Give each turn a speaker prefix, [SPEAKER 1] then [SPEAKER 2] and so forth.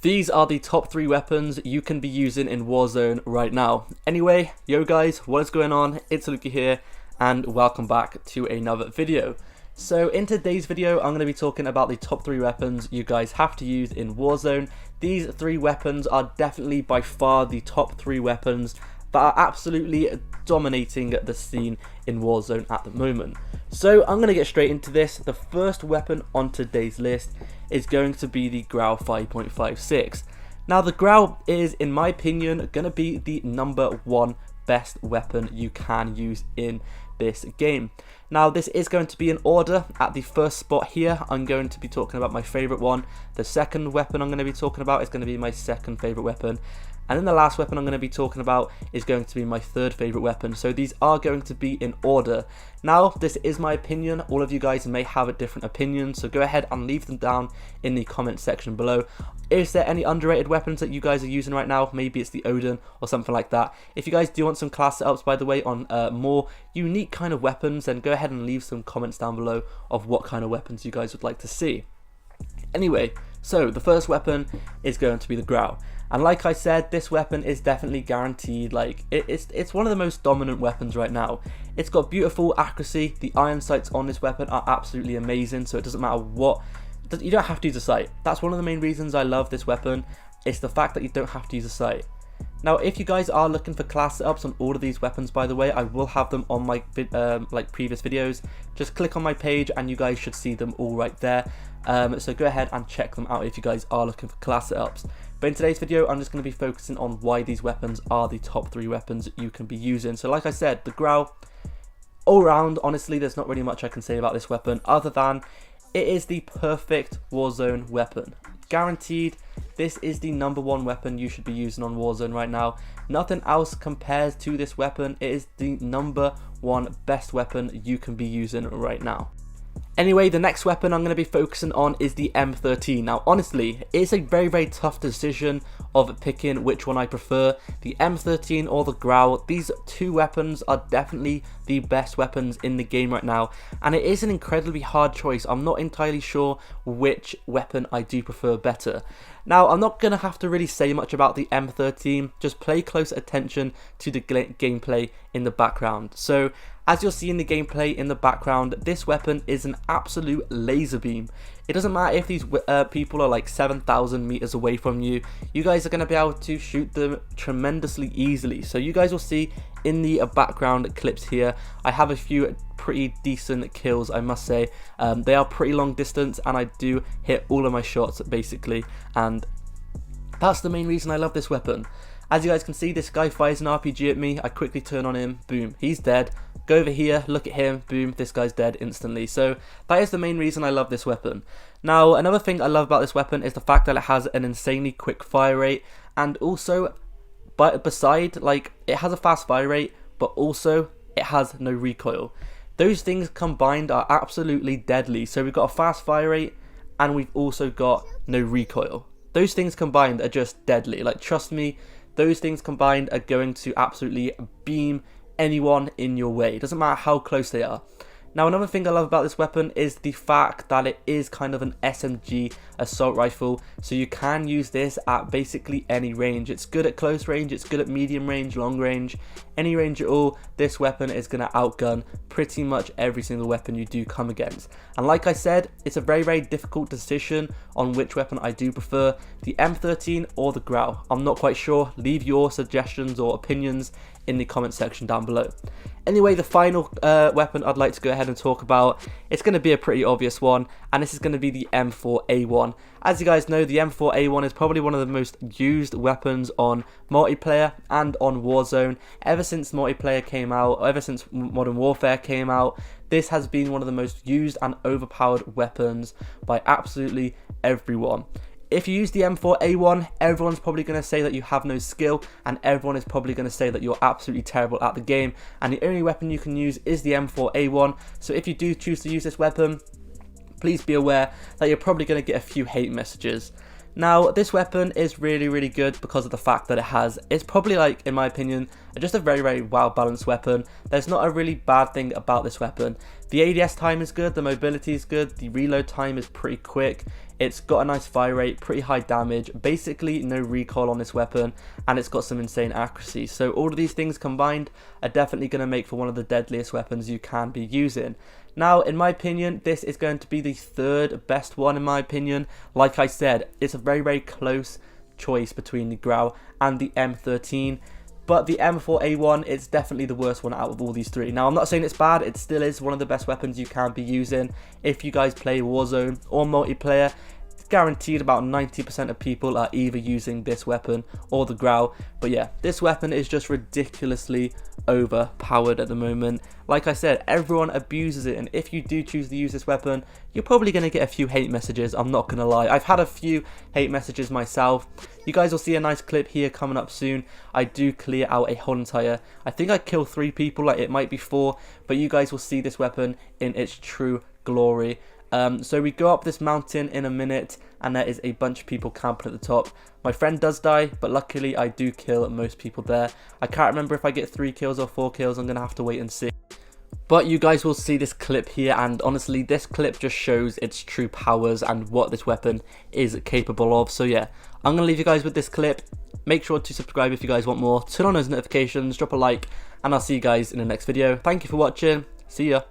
[SPEAKER 1] These are the top 3 weapons you can be using in Warzone right now. Anyway, yo guys, what is going on? It's Luki here, and welcome back to another video. So in today's video, I'm going to be talking about the top 3 weapons you guys have to use in Warzone. These 3 weapons are definitely by far the top 3 weapons that are absolutely dominating the scene in Warzone at the moment. So I'm going to get straight into this. The first weapon on today's list is going to be the Growl 5.56. Now the Growl is, in my opinion, going to be the #1 best weapon you can use in this game. Now this is going to be in order. At the first spot here, I'm going to be talking about my favorite one. The second weapon I'm going to be talking about is going to be my second favorite weapon. And then the last weapon I'm going to be talking about is going to be my third favorite weapon. So these are going to be in order. Now, this is my opinion. All of you guys may have a different opinion, so go ahead and leave them down in the comment section below. Is there any underrated weapons that you guys are using right now? Maybe it's the Odin or something like that. If you guys do want some class setups, by the way, on more unique kind of weapons, then go ahead and leave some comments down below of what kind of weapons you guys would like to see. Anyway, so the first weapon is going to be the Growl. And like I said, this weapon is definitely guaranteed. Like it's one of the most dominant weapons right now. It's got beautiful accuracy. The iron sights on this weapon are absolutely amazing, so it doesn't matter what, you don't have to use a sight. That's one of the main reasons I love this weapon. It's the fact that you don't have to use a sight. Now, if you guys are looking for class setups on all of these weapons, by the way, I will have them on my previous videos. Just click on my page and you guys should see them all right there. So go ahead and check them out if you guys are looking for class setups. But in today's video, I'm just going to be focusing on why these weapons are the top 3 weapons you can be using. So like I said, the Growl, all around, honestly, there's not really much I can say about this weapon other than it is the perfect Warzone weapon. Guaranteed, this is the #1 weapon you should be using on Warzone right now. Nothing else compares to this weapon. It is the #1 best weapon you can be using right now. Anyway, the next weapon I'm going to be focusing on is the M13. Now, honestly, it's a very tough decision of picking which one I prefer, the M13 or the Growl. These 2 weapons are definitely the best weapons in the game right now, and it is an incredibly hard choice. I'm not entirely sure which weapon I do prefer better. Now, I'm not going to have to really say much about the M13, just pay close attention to the gameplay in the background. So, as you'll see in the gameplay in the background, this weapon is an absolute laser beam. It doesn't matter if these people are like 7,000 meters away from you, you guys are going to be able to shoot them tremendously easily. So you guys will see in the background clips here, I have a few pretty decent kills, I must say. They are pretty long distance and I do hit all of my shots basically, and that's the main reason I love this weapon. As you guys can see, this guy fires an RPG at me, I quickly turn on him, boom, he's dead. Go over here, look at him, boom, this guy's dead instantly. So that is the main reason I love this weapon. Now, another thing I love about this weapon is the fact that it has an insanely quick fire rate, and also, beside, like, it has a fast fire rate, but also it has no recoil. Those things combined are absolutely deadly. So we've got a fast fire rate, and we've also got no recoil. Those things combined are just deadly. Like, trust me, those things combined are going to absolutely beam anyone in your way. It doesn't matter how close they are. Now, another thing I love about this weapon is the fact that it is kind of an SMG assault rifle, so you can use this at basically any range. It's good at close range, it's good at medium range, long range, any range at all. This weapon is going to outgun pretty much every single weapon you do come against. And like I said, it's a very difficult decision on which weapon I do prefer, the M13 or the Growl. I'm not quite sure. Leave your suggestions or opinions in the comment section down below. Anyway, the final weapon I'd like to go ahead and talk about, it's going to be a pretty obvious one, and this is going to be the M4A1. As you guys know, the M4A1 is probably one of the most used weapons on multiplayer and on Warzone. Ever since multiplayer came out, ever since Modern Warfare came out, this has been one of the most used and overpowered weapons by absolutely everyone. If you use the M4A1, everyone's probably going to say that you have no skill, and everyone is probably going to say that you're absolutely terrible at the game, and the only weapon you can use is the M4A1. So if you do choose to use this weapon, please be aware that you're probably going to get a few hate messages. Now, this weapon is really good because of the fact that it's probably, like, in my opinion, just a very well balanced weapon. There's not a really bad thing about this weapon. The ADS time is good, the mobility is good, the reload time is pretty quick. It's got a nice fire rate, pretty high damage, basically no recoil on this weapon, and it's got some insane accuracy. So all of these things combined are definitely going to make for one of the deadliest weapons you can be using. Now, in my opinion, this is going to be the third best one in my opinion. Like I said, it's a very, very close choice between the Growl and the M13. But the M4A1, it's definitely the worst one out of all these three. Now, I'm not saying it's bad, it still is one of the best weapons you can be using. If you guys play Warzone or multiplayer, it's guaranteed about 90% of people are either using this weapon or the Growl. But yeah, this weapon is just ridiculously overpowered at the moment. Like I said, everyone abuses it, and if you do choose to use this weapon, you're probably going to get a few hate messages, I'm not going to lie. I've had a few hate messages myself. You guys will see a nice clip here coming up soon. I do clear out a whole entire, I think I kill 3 people, like it might be 4, but you guys will see this weapon in its true glory. So we go up this mountain in a minute, and there is a bunch of people camping at the top. My friend does die, but luckily I do kill most people there. I can't remember if I get 3 kills or 4 kills, I'm going to have to wait and see. But you guys will see this clip here, and honestly this clip just shows its true powers and what this weapon is capable of. So yeah, I'm going to leave you guys with this clip. Make sure to subscribe if you guys want more, turn on those notifications, drop a like, and I'll see you guys in the next video. Thank you for watching, see ya.